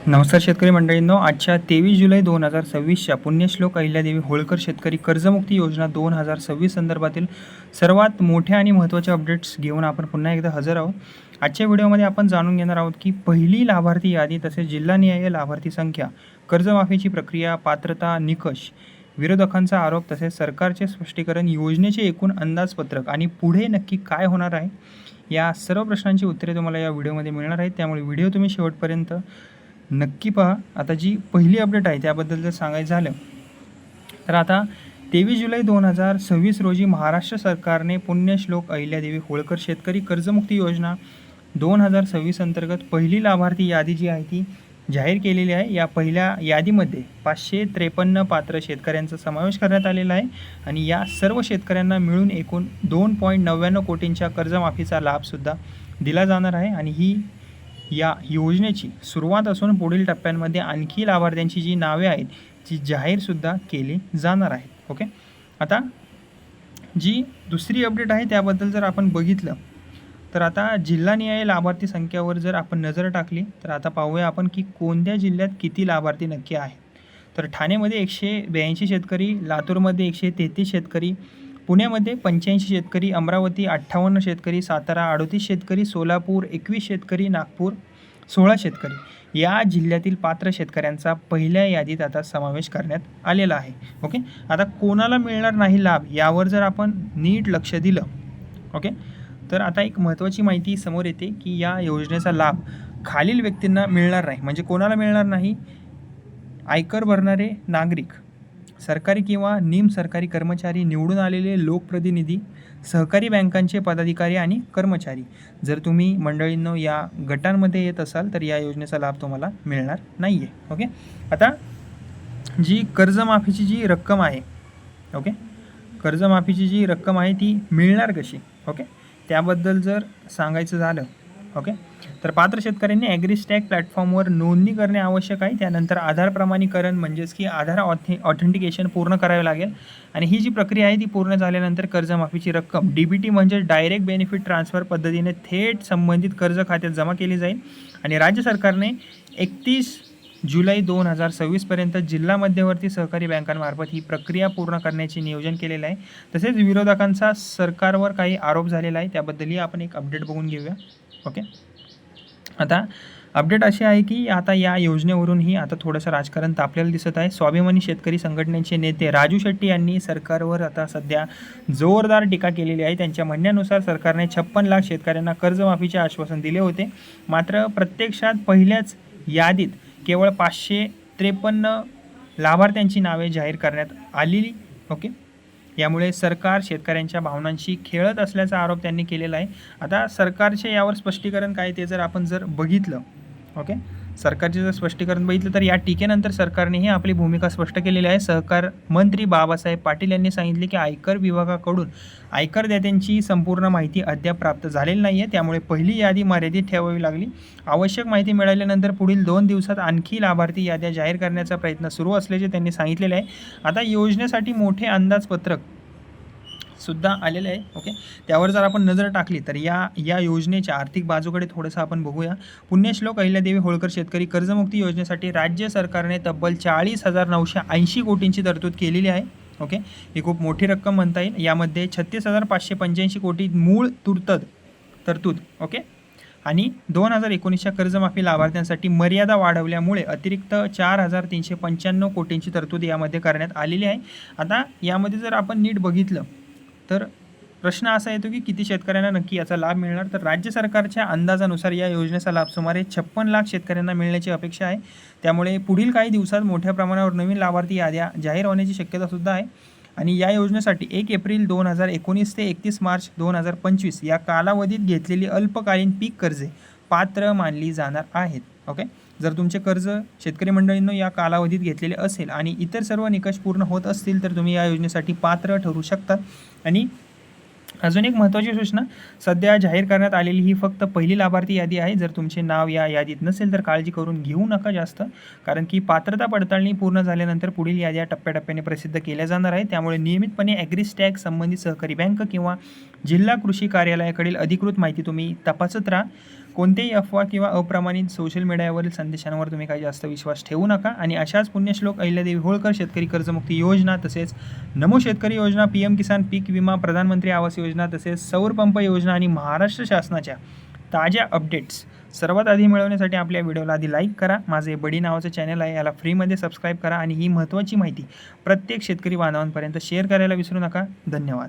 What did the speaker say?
नमस्कार शेतकरी मंडळींनो, आजच्या 23 जुलै 2026च्या पुण्यश्लोक अहिल्यादेवी होळकर शेतकरी कर्जमुक्ती योजना 2026 संदर्भातील सर्वात मोठ्या आणि महत्त्वाच्या अपडेट्स घेऊन आपण पुन्हा एकदा हजर आहोत. आजच्या व्हिडिओमध्ये आपण जाणून घेणार आहोत की पहिली लाभार्थी यादी तसेच जिल्हानिहाय लाभार्थी संख्या, कर्जमाफीची प्रक्रिया, पात्रता, निकष, विरोधकांचा आरोप तसेच सरकारचे स्पष्टीकरण, योजनेचे एकूण अंदाजपत्रक आणि पुढे नक्की काय होणार आहे, या सर्व प्रश्नांची उत्तरे तुम्हाला या व्हिडिओमध्ये मिळणार आहेत. त्यामुळे व्हिडिओ तुम्ही शेवटपर्यंत नक्की पहा. आता जी पहिली अपडेट आहे त्याबद्दल जर सांगायचं झालं तर आता 23 जुलै 2026 रोजी महाराष्ट्र सरकारने पुण्यश्लोक अहिल्यादेवी होळकर शेतकरी कर्जमुक्ती योजना 2026 अंतर्गत पहिली लाभार्थी यादी जी आहे ती जाहीर केलेली आहे. या पहिल्या यादीमध्ये 553 पात्र शेतकऱ्यांचा समावेश करण्यात आलेला आहे आणि या सर्व शेतकऱ्यांना मिळून एकूण 2.99 कोटींच्या कर्जमाफीचा लाभसुद्धा दिला जाणार आहे आणि ही या योजनेची सुरुवात असून पुढील टप्प्यांमध्ये आणखी लाभार्थ्यांची जी नावे आहेत ती जाहीरसुद्धा केली जाणार आहेत. ओके, आता जी दुसरी अपडेट आहे त्याबद्दल जर आपण बघितलं तर आता जिल्हानिहाय लाभार्थी संख्यावर जर आपण नजर टाकली तर आता पाहूया आपण की कोणत्या जिल्ह्यात किती लाभार्थी नक्की आहेत. तर ठाणेमध्ये 182 शेतकरी, लातूरमध्ये 133 शेतकरी, पुण्यामध्ये 85 शेतकरी, अमरावती 58 शेतकरी, सातारा 38 शेतकरी, सोलापूर 21 शेतकरी, नागपूर 16 शेतकरी या जिल्ह्यातील पात्र शेतकऱ्यांचा पहिल्या यादीत आता समावेश करण्यात आलेला आहे. ओके, आता कोणाला मिळणार नाही लाभ यावर जर आपण नीट लक्ष दिलं, ओके, तर आता एक महत्त्वाची माहिती समोर येते की या योजनेचा लाभ खालील व्यक्तींना मिळणार नाही. म्हणजे कोणाला मिळणार नाही? आयकर भरणारे नागरिक, सरकारी किंवा निमसरकारी कर्मचारी, निवडून आलेले लोकप्रतिनिधी, सहकारी बँकांचे पदाधिकारी आणि कर्मचारी. जर तुम्ही मंडळींनो या गटांमध्ये येत असाल तर या योजनेचा लाभ तुम्हाला मिळणार नाही आहे. ओके, आता जी कर्जमाफीची जी रक्कम आहे, ओके, कर्जमाफीची जी रक्कम आहे ती मिळणार कशी, ओके, त्याबद्दल जर सांगायचं झालं, ओके, तर पात्र शेतकऱ्यांनी ॲग्रीस्टॅक प्लॅटफॉर्मवर नोंदणी करणे आवश्यक आहे. त्यानंतर आधार प्रमाणीकरण म्हणजेच की आधार ऑथेंटिकेशन पूर्ण करावे लागेल आणि ही जी प्रक्रिया आहे ती पूर्ण झाल्यानंतर कर्जमाफीची रक्कम DBT म्हणजे डायरेक्ट बेनिफिट ट्रान्सफर पद्धतीने थेट संबंधित कर्ज खात्यात जमा केली जाईल आणि राज्य सरकारने 31 जुलै 2026 पर्यंत जिल्हा मध्यवर्ती सहकारी बँकांमार्फत ही प्रक्रिया पूर्ण करण्याचे नियोजन केलेलं आहे. तसेच विरोधकांचा सरकारवर काही आरोप झालेला आहे त्याबद्दलही आपण एक अपडेट बघून घेऊया. ओके, आता अपडेट अशी आहे की आता या योजनेवरूनही आता थोडंसं राजकारण तापलेलं दिसत आहे. स्वाभिमानी शेतकरी संघटनेचे नेते राजू शेट्टी यांनी सरकारवर आता सध्या जोरदार टीका केलेली आहे. त्यांच्या म्हणण्यानुसार सरकारने 56 लाख शेतकऱ्यांना कर्जमाफीचे आश्वासन दिले होते, मात्र प्रत्यक्षात पहिल्याच यादीत केवळ 553 लाभार्थ्यांची नावे जाहीर करण्यात आलेली. ओके, यामुळे सरकार शेतकऱ्यांच्या भावनांशी खेळत असल्याचा आरोप त्यांनी केलेला आहे. आता सरकारचे यावर स्पष्टीकरण काय ते जर आपण बघितलं, ओके, सरकारचे जर स्पष्टीकरण बघितलं तर या टीकेनंतर सरकारनेही आपली भूमिका स्पष्ट केलेली आहे. सहकार मंत्री बाबासाहेब पाटील यांनी सांगितले की आयकर विभागाकडून आयकरदात्यांची संपूर्ण माहिती अद्याप प्राप्त झालेली नाही आहे, त्यामुळे पहिली यादी मर्यादित ठेवावी लागली. आवश्यक माहिती मिळाल्यानंतर पुढील 2 दिवसात आणखी लाभार्थी याद्या जाहीर करण्याचा प्रयत्न सुरू असल्याचे त्यांनी सांगितलेले आहे. आता योजनेसाठी मोठे अंदाजपत्रक सुद्धा आलेलं आहे. ओके, त्यावर जर आपण नजर टाकली तर या योजनेच्या आर्थिक बाजूकडे थोडंसं आपण बघूया. पुण्यश्लोक अहिल्यादेवी होळकर शेतकरी कर्जमुक्ती योजनेसाठी राज्य सरकारने तब्बल 40,980 कोटींची तरतूद केलेली आहे. ओके, ही खूप मोठी रक्कम म्हणता येईल. यामध्ये 36,585 कोटी मूळ तरतूद, ओके, आणि 2019च्या कर्जमाफी लाभार्थ्यांसाठी मर्यादा वाढवल्यामुळे अतिरिक्त 4,395 कोटींची तरतूद यामध्ये करण्यात आलेली आहे. आता यामध्ये जर आपण नीट बघितलं तर प्रश्न असा येतो की किती शेतकऱ्यांना नक्की याचा लाभ मिळणार. तर राज्य सरकारच्या अंदाजानुसार या योजनेचा लाभ सुमारे 56 लाख शेतकऱ्यांना मिळण्याची अपेक्षा आहे. त्यामुळे पुढील काही दिवसात मोठ्या प्रमाणावर नवीन लाभार्थी याद्या जाहीर होण्याची शक्यतासुद्धा आहे आणि या योजनेसाठी 1 एप्रिल 2019 ते 31 मार्च 2025 या कालावधीत घेतलेली अल्पकालीन पीक कर्जे पात्र मानली जाणार आहेत. ओके, जर तुमचे कर्ज शेतकरी मंडळींनो या कालावधीत घेतलेले असेल आणि इतर सर्व निकष पूर्ण होत असतील तर तुम्ही या योजनेसाठी पात्र ठरू शकतात. आणि अजून एक महत्त्वाची सूचना, सध्या जाहीर करण्यात आलेली ही फक्त पहिली लाभार्थी यादी आहे. जर तुमचे नाव या यादीत नसेल तर काळजी करून घेऊ नका जास्त, कारण की पात्रता पडताळणी पूर्ण झाल्यानंतर पुढील याद्या टप्प्याटप्प्याने प्रसिद्ध केल्या जाणार आहे. त्यामुळे नियमितपणे ॲग्रीस्टॅक संबंधित सहकारी बँक किंवा जिल्हा कृषी कार्यालयाकडील अधिकृत माहिती तुम्ही तपासत राहा. कोणतेही अफवा किंवा अप्रमाणित सोशल मीडियावरील संदेशांवर तुम्ही काही जास्त विश्वास ठेवू नका आणि अशाच पुण्यश्लोक अहिल्यादेवी होळकर शेतकरी कर्जमुक्ती योजना, तसेच नमो शेतकरी योजना, PM किसान पीक विमा, प्रधानमंत्री आवास योजना, तसेच सौर पंप योजना आणि महाराष्ट्र शासनाच्या ताज्या अपडेट्स सर्वात आधी मिळवण्यासाठी आपल्या व्हिडिओला आधी लाईक करा. माझे बडी नावाचं चॅनल आहे, याला फ्रीमध्ये सबस्क्राईब करा आणि ही महत्त्वाची माहिती प्रत्येक शेतकरी बांधवांपर्यंत शेअर करायला विसरू नका. धन्यवाद.